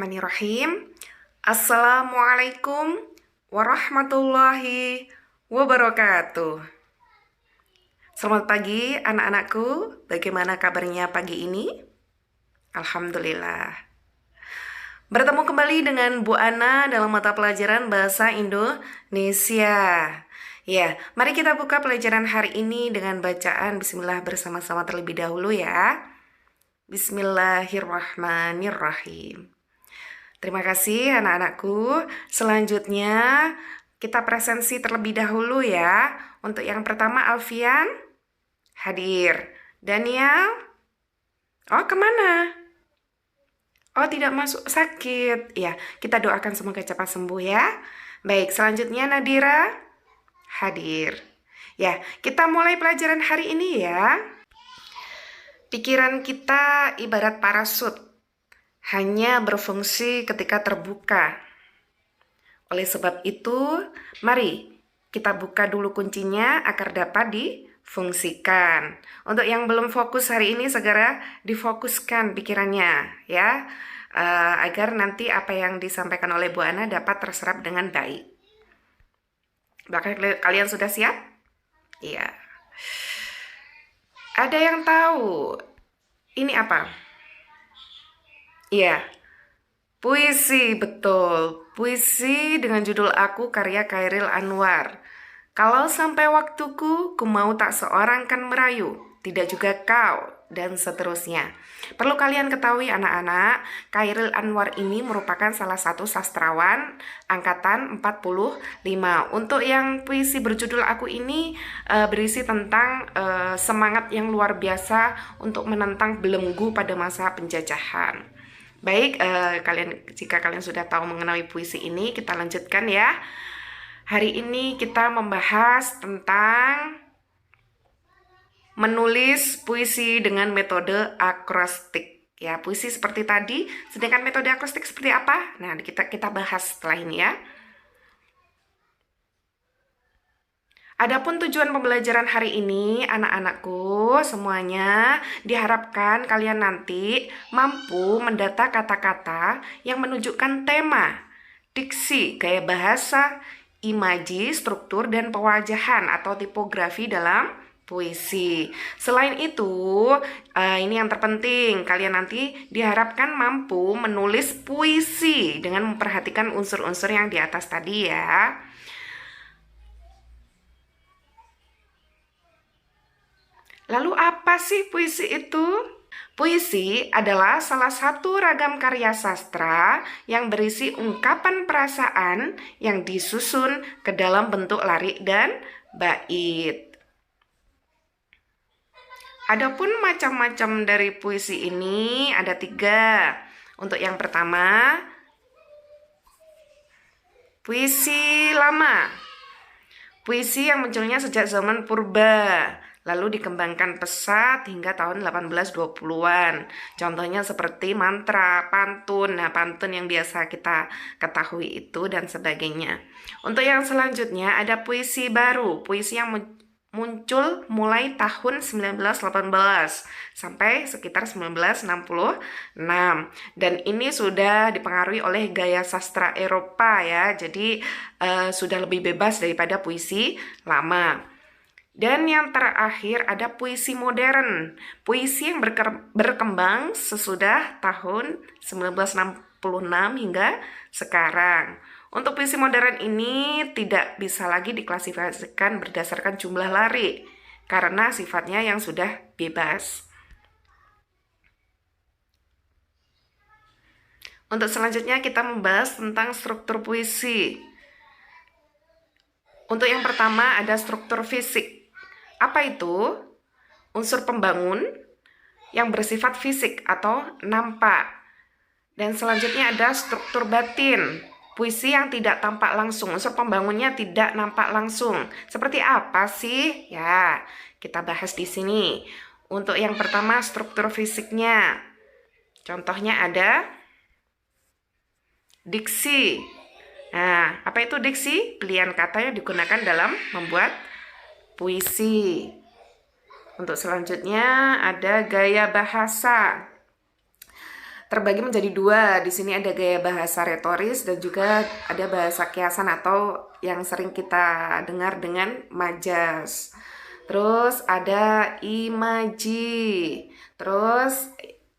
Bismillahirrahmanirrahim. Assalamualaikum warahmatullahi wabarakatuh. Selamat pagi anak-anakku. Bagaimana kabarnya pagi ini? Alhamdulillah. Bertemu kembali dengan Bu Ana dalam mata pelajaran Bahasa Indonesia. Ya, mari kita buka pelajaran hari ini dengan bacaan Bismillah bersama-sama terlebih dahulu ya. Bismillahirrahmanirrahim. Terima kasih anak-anakku. Selanjutnya kita presensi terlebih dahulu ya. Untuk yang pertama Alfian hadir. Daniel, oh kemana? Oh tidak masuk, sakit. Ya, kita doakan semoga cepat sembuh ya. Baik, selanjutnya Nadira hadir. Ya, kita mulai pelajaran hari ini ya. Pikiran kita ibarat parasut, hanya berfungsi ketika terbuka. Oleh sebab itu, mari kita buka dulu kuncinya agar dapat difungsikan. Untuk yang belum fokus hari ini, segera difokuskan pikirannya ya, agar nanti apa yang disampaikan oleh Bu Ana dapat terserap dengan baik. Apakah kalian sudah siap? Iya. Ada yang tahu ini apa? Iya, puisi, betul. Puisi dengan judul Aku karya Chairil Anwar. Kalau sampai waktuku, ku mau tak seorang kan merayu, tidak juga kau, dan seterusnya. Perlu kalian ketahui anak-anak, Chairil Anwar ini merupakan salah satu sastrawan angkatan 45. Untuk yang puisi berjudul Aku ini berisi tentang semangat yang luar biasa untuk menentang belenggu pada masa penjajahan. Baik, jika kalian sudah tahu mengenai puisi ini, kita lanjutkan ya. Hari ini kita membahas tentang menulis puisi dengan metode akrostik. Ya, puisi seperti tadi, sedangkan metode akrostik seperti apa? Nah, kita bahas setelah ini ya. Adapun tujuan pembelajaran hari ini, anak-anakku semuanya diharapkan kalian nanti mampu mendata kata-kata yang menunjukkan tema, diksi, gaya bahasa, imaji, struktur, dan pewajahan atau tipografi dalam puisi. Selain itu, ini yang terpenting, kalian nanti diharapkan mampu menulis puisi dengan memperhatikan unsur-unsur yang di atas tadi ya. Lalu apa sih puisi itu? Puisi adalah salah satu ragam karya sastra yang berisi ungkapan perasaan yang disusun ke dalam bentuk larik dan bait. Adapun macam-macam dari puisi ini ada 3. Untuk yang pertama, puisi lama. Puisi yang munculnya sejak zaman purba, lalu dikembangkan pesat hingga tahun 1820-an. Contohnya seperti mantra, pantun. Nah, pantun yang biasa kita ketahui itu dan sebagainya. Untuk yang selanjutnya ada puisi baru, puisi yang muncul mulai tahun 1918 sampai sekitar 1966. Dan ini sudah dipengaruhi oleh gaya sastra Eropa ya. Jadi sudah lebih bebas daripada puisi lama. Dan yang terakhir ada puisi modern, puisi yang berkembang sesudah tahun 1966 hingga sekarang. Untuk puisi modern ini tidak bisa lagi diklasifikasikan berdasarkan jumlah larik, karena sifatnya yang sudah bebas. Untuk selanjutnya kita membahas tentang struktur puisi. Untuk yang pertama ada struktur fisik. Apa itu? Unsur pembangun yang bersifat fisik atau nampak. Dan selanjutnya ada struktur batin, puisi yang tidak tampak langsung, unsur pembangunnya tidak nampak langsung. Seperti apa sih? Ya, kita bahas di sini. Untuk yang pertama struktur fisiknya. Contohnya ada diksi. Nah, apa itu diksi? Pilihan kata yang digunakan dalam membuat puisi. Untuk selanjutnya ada gaya bahasa. terbagi menjadi dua. Di sini ada gaya bahasa retoris dan juga ada bahasa kiasan atau yang sering kita dengar dengan majas. Terus ada imaji. Terus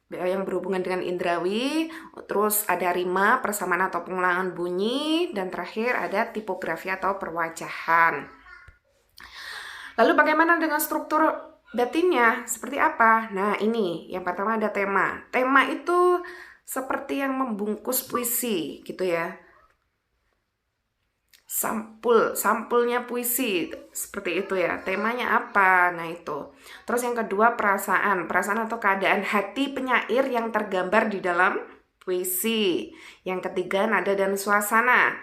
yang berhubungan dengan indrawi, terus ada rima, persamaan atau pengulangan bunyi, dan terakhir ada tipografi atau perwajahan. Lalu bagaimana dengan struktur batinnya? Seperti apa? Nah, ini yang pertama ada tema. Tema itu seperti yang membungkus puisi gitu ya. Sampulnya puisi seperti itu ya. Temanya apa? Nah, itu. Terus yang kedua perasaan atau keadaan hati penyair yang tergambar di dalam puisi. Yang ketiga nada dan suasana.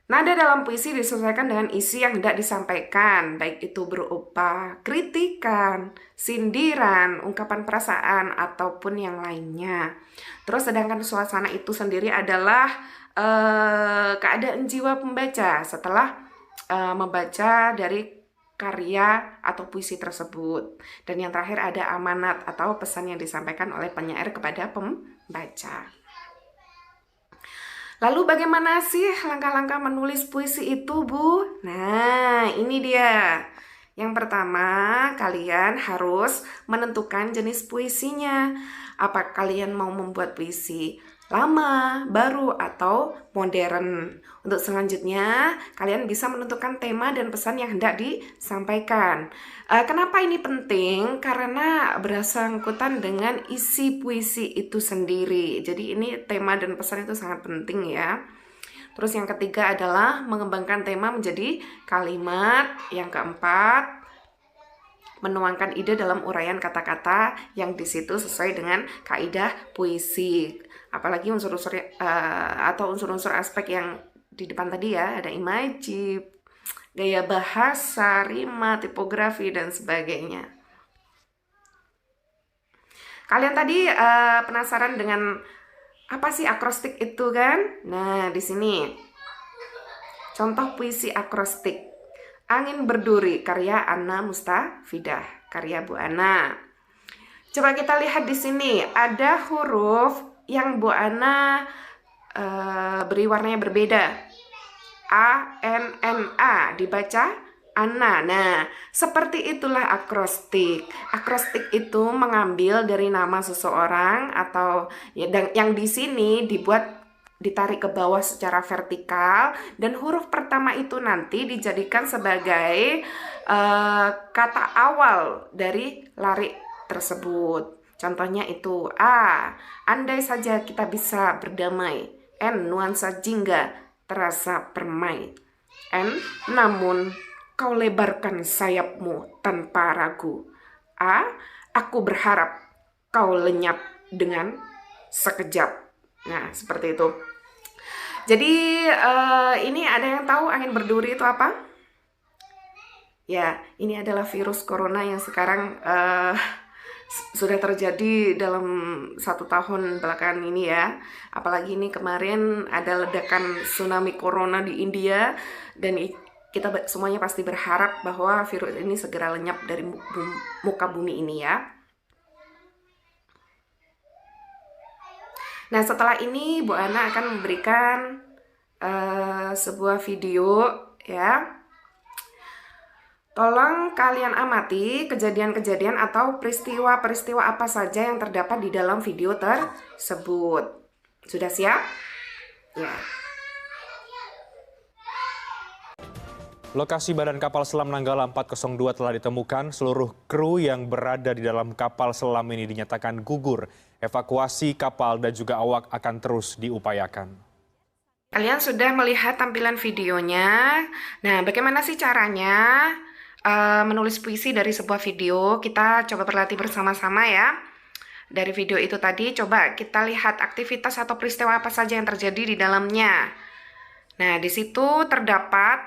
Nada dalam puisi disesuaikan dengan isi yang hendak disampaikan, baik itu berupa kritikan, sindiran, ungkapan perasaan, ataupun yang lainnya. Terus sedangkan suasana itu sendiri adalah keadaan jiwa pembaca setelah membaca dari karya atau puisi tersebut. Dan yang terakhir ada amanat atau pesan yang disampaikan oleh penyair kepada pembaca. Lalu bagaimana sih langkah-langkah menulis puisi itu, Bu? Nah, ini dia. Yang pertama, kalian harus menentukan jenis puisinya. Apa kalian mau membuat puisi lama, baru, atau modern? Untuk selanjutnya, kalian bisa menentukan tema dan pesan yang hendak disampaikan. Kenapa ini penting? Karena bersangkutan dengan isi puisi itu sendiri. Jadi ini tema dan pesan itu sangat penting ya. Terus yang ketiga adalah mengembangkan tema menjadi kalimat. Yang keempat, menuangkan ide dalam uraian kata-kata yang di situ sesuai dengan kaidah puisi. Apalagi unsur-unsur atau unsur-unsur aspek yang di depan tadi ya, ada imaji, gaya bahasa, rima, tipografi, dan sebagainya. Kalian tadi penasaran dengan apa sih akrostik itu kan? Nah, di sini contoh puisi akrostik. Angin Berduri, karya Anna Mustafidah, karya Bu Ana. Coba kita lihat di sini, ada huruf yang Bu Ana beri warnanya berbeda. A, N, N, A, dibaca Ana. Nah, seperti itulah akrostik. Akrostik itu mengambil dari nama seseorang atau ya, yang di sini ditarik ke bawah secara vertikal, dan huruf pertama itu nanti dijadikan sebagai kata awal dari larik tersebut. Contohnya itu A, andai saja kita bisa berdamai. N, nuansa jingga terasa permai. N, namun kau lebarkan sayapmu tanpa ragu. A, aku berharap kau lenyap dengan sekejap. Nah, seperti itu. Jadi ini ada yang tahu angin berduri itu apa? Ya, ini adalah virus corona yang sekarang sudah terjadi dalam 1 tahun belakangan ini ya. Apalagi ini kemarin ada ledakan tsunami corona di India, dan kita semuanya pasti berharap bahwa virus ini segera lenyap dari muka bumi ini ya. Nah, setelah ini Bu Ana akan memberikan sebuah video ya. Tolong kalian amati kejadian-kejadian atau peristiwa-peristiwa apa saja yang terdapat di dalam video tersebut. Sudah siap? Ya. Lokasi badan kapal selam Nanggala 402 telah ditemukan. Seluruh kru yang berada di dalam kapal selam ini dinyatakan gugur. Evakuasi kapal dan juga awak akan terus diupayakan. Kalian sudah melihat tampilan videonya. Nah, bagaimana sih caranya menulis puisi dari sebuah video? Kita coba berlatih bersama-sama ya. Dari video itu tadi, coba kita lihat aktivitas atau peristiwa apa saja yang terjadi di dalamnya. Nah, di situ terdapat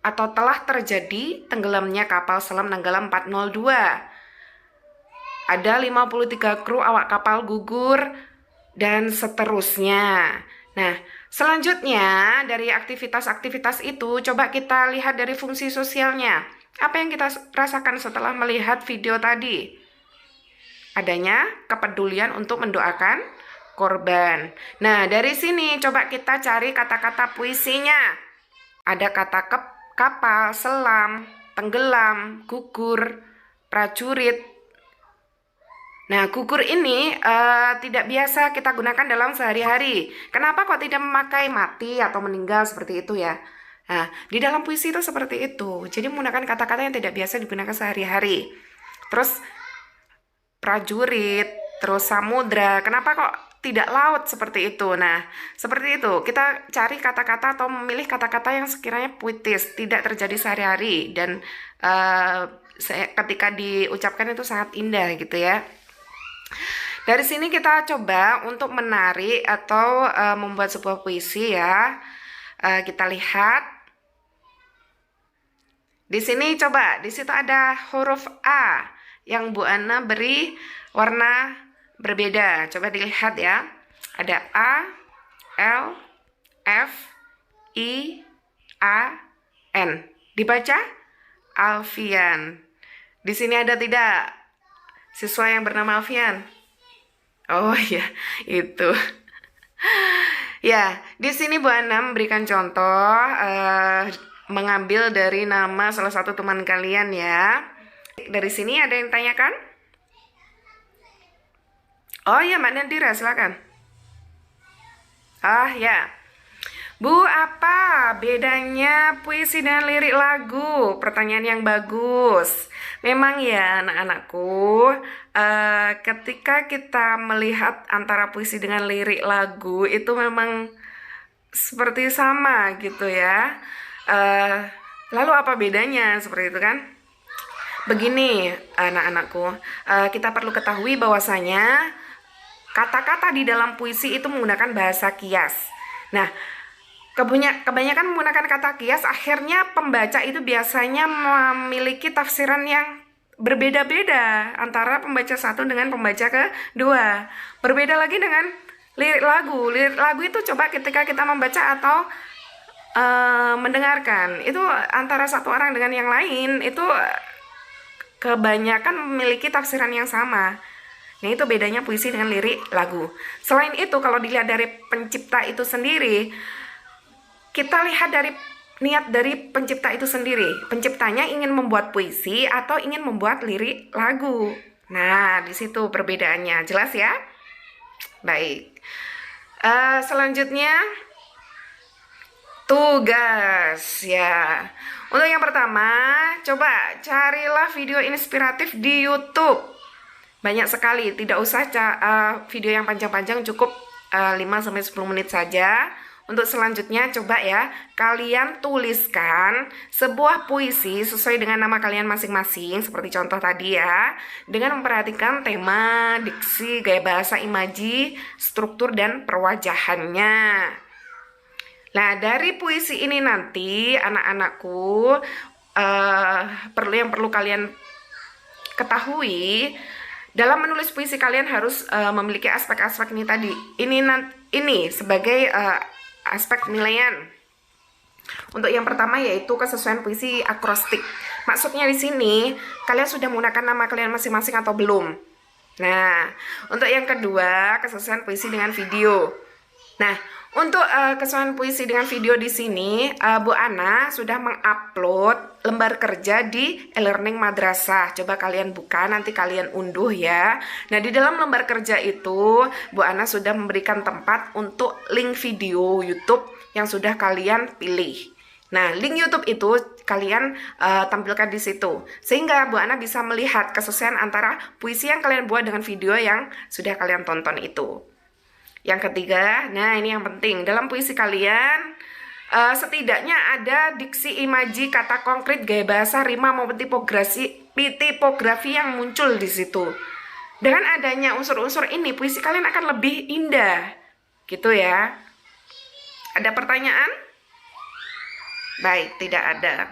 atau telah terjadi tenggelamnya kapal selam Nanggala 402. Ada 53 kru awak kapal gugur, dan seterusnya. Nah, selanjutnya dari aktivitas-aktivitas itu, coba kita lihat dari fungsi sosialnya. Apa yang kita rasakan setelah melihat video tadi? Adanya kepedulian untuk mendoakan korban. Nah, dari sini coba kita cari kata-kata puisinya. Ada kata kapal, selam, tenggelam, gugur, prajurit. Nah, gugur ini tidak biasa kita gunakan dalam sehari-hari. Kenapa kok tidak memakai mati atau meninggal seperti itu ya? Nah, di dalam puisi itu seperti itu. Jadi menggunakan kata-kata yang tidak biasa digunakan sehari-hari. Terus prajurit, terus samudra. Kenapa kok tidak laut seperti itu? Nah, seperti itu. Kita cari kata-kata atau memilih kata-kata yang sekiranya puitis, tidak terjadi sehari-hari dan ketika diucapkan itu sangat indah gitu ya. Dari sini kita coba untuk menarik atau membuat sebuah puisi ya. Kita lihat. Di sini coba, di situ ada huruf A yang Bu Ana beri warna berbeda. Coba dilihat ya. Ada A, L, F, I, A, N. Dibaca Alfian. Di sini ada tidak siswa yang bernama Alfian? Oh ya, itu. Ya, di sini Bu Ana memberikan contoh mengambil dari nama salah satu teman kalian ya. Dari sini ada yang tanyakan? Oh ya, Mbak Nadira, silakan. Ah ya. Bu, apa bedanya puisi dan lirik lagu? Pertanyaan yang bagus. Memang ya anak-anakku, ketika kita melihat antara puisi dengan lirik lagu itu memang seperti sama gitu ya. Lalu apa bedanya seperti itu kan? Begini anak-anakku, kita perlu ketahui bahwasanya kata-kata di dalam puisi itu menggunakan bahasa kias. Nah, kebanyakan menggunakan kata kias, akhirnya pembaca itu biasanya memiliki tafsiran yang berbeda-beda antara pembaca satu dengan pembaca kedua. Berbeda lagi dengan lirik lagu. Lirik lagu itu coba ketika kita membaca atau mendengarkan, itu antara satu orang dengan yang lain itu kebanyakan memiliki tafsiran yang sama. Nah, itu bedanya puisi dengan lirik lagu. Selain itu, kalau dilihat dari pencipta itu sendiri, kita lihat dari niat dari pencipta itu sendiri. Penciptanya ingin membuat puisi atau ingin membuat lirik lagu. Nah, di situ perbedaannya. Jelas ya? Baik. Selanjutnya tugas ya. Untuk yang pertama, coba carilah video inspiratif di YouTube. Banyak sekali, tidak usah video yang panjang-panjang, cukup 5-10 menit saja. Untuk selanjutnya coba ya, kalian tuliskan sebuah puisi sesuai dengan nama kalian masing-masing, seperti contoh tadi ya, dengan memperhatikan tema, diksi, gaya bahasa, imaji, struktur, dan perwajahannya. Nah, dari puisi ini nanti anak-anakku perlu kalian ketahui, dalam menulis puisi kalian harus memiliki aspek-aspek ini tadi. Ini sebagai aspek penilaian. Untuk yang pertama yaitu kesesuaian puisi akrostik. Maksudnya di sini kalian sudah menggunakan nama kalian masing-masing atau belum? Nah, untuk yang kedua kesesuaian puisi dengan video. Nah, untuk kesesuaian puisi dengan video di sini, Bu Ana sudah mengupload lembar kerja di e-learning madrasah. Coba kalian buka, nanti kalian unduh ya. Nah, di dalam lembar kerja itu, Bu Ana sudah memberikan tempat untuk link video YouTube yang sudah kalian pilih. Nah, link YouTube itu kalian tampilkan di situ, sehingga Bu Ana bisa melihat kesesuaian antara puisi yang kalian buat dengan video yang sudah kalian tonton itu. Yang ketiga, nah ini yang penting, dalam puisi kalian setidaknya ada diksi, imaji, kata konkret, gaya bahasa, rima maupun tipografi yang muncul di situ. Dengan adanya unsur-unsur ini, puisi kalian akan lebih indah, gitu ya. Ada pertanyaan? Baik, tidak ada.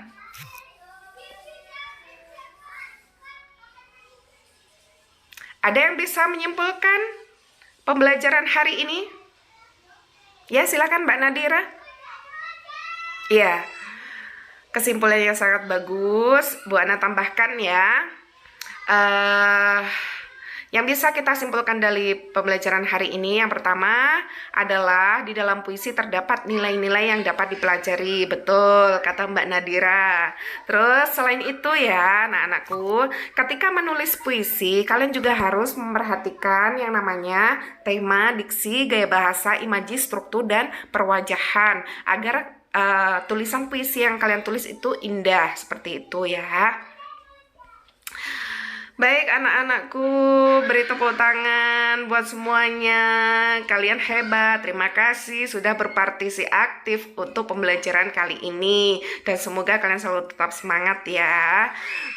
Ada yang bisa menyimpulkan pembelajaran hari ini? Ya, silakan Mbak Nadira. Iya, kesimpulannya sangat bagus. Bu Ana tambahkan ya. Yang bisa kita simpulkan dari pembelajaran hari ini, yang pertama adalah di dalam puisi terdapat nilai-nilai yang dapat dipelajari. Betul, kata Mbak Nadira. Terus selain itu ya, anak-anakku, ketika menulis puisi, kalian juga harus memperhatikan yang namanya tema, diksi, gaya bahasa, imaji, struktur, dan perwajahan agar tulisan puisi yang kalian tulis itu indah, seperti itu ya. Baik anak-anakku, beri tepuk tangan buat semuanya. Kalian hebat, terima kasih sudah berpartisipasi aktif untuk pembelajaran kali ini. Dan semoga kalian selalu tetap semangat ya.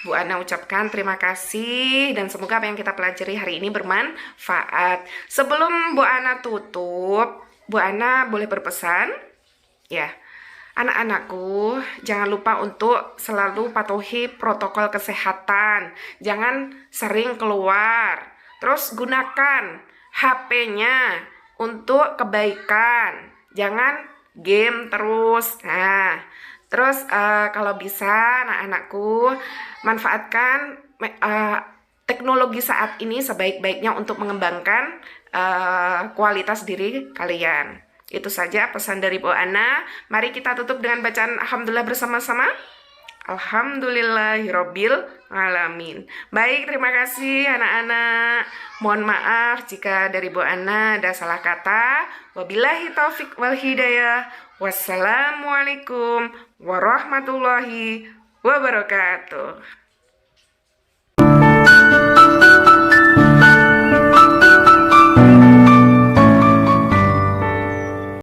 Bu Ana ucapkan terima kasih dan semoga apa yang kita pelajari hari ini bermanfaat. Sebelum Bu Ana tutup, Bu Ana boleh berpesan? Ya. Anak-anakku, jangan lupa untuk selalu patuhi protokol kesehatan. Jangan sering keluar. Terus gunakan HP-nya untuk kebaikan. Jangan game terus. Nah, terus kalau bisa anak-anakku manfaatkan teknologi saat ini sebaik-baiknya untuk mengembangkan kualitas diri kalian. Itu saja pesan dari Bu Ana. Mari kita tutup dengan bacaan Alhamdulillah bersama-sama. Alhamdulillahirabbil alamin. Baik, terima kasih anak-anak. Mohon maaf jika dari Bu Ana ada salah kata. Wabillahi taufik wal hidayah. Wassalamualaikum warahmatullahi wabarakatuh.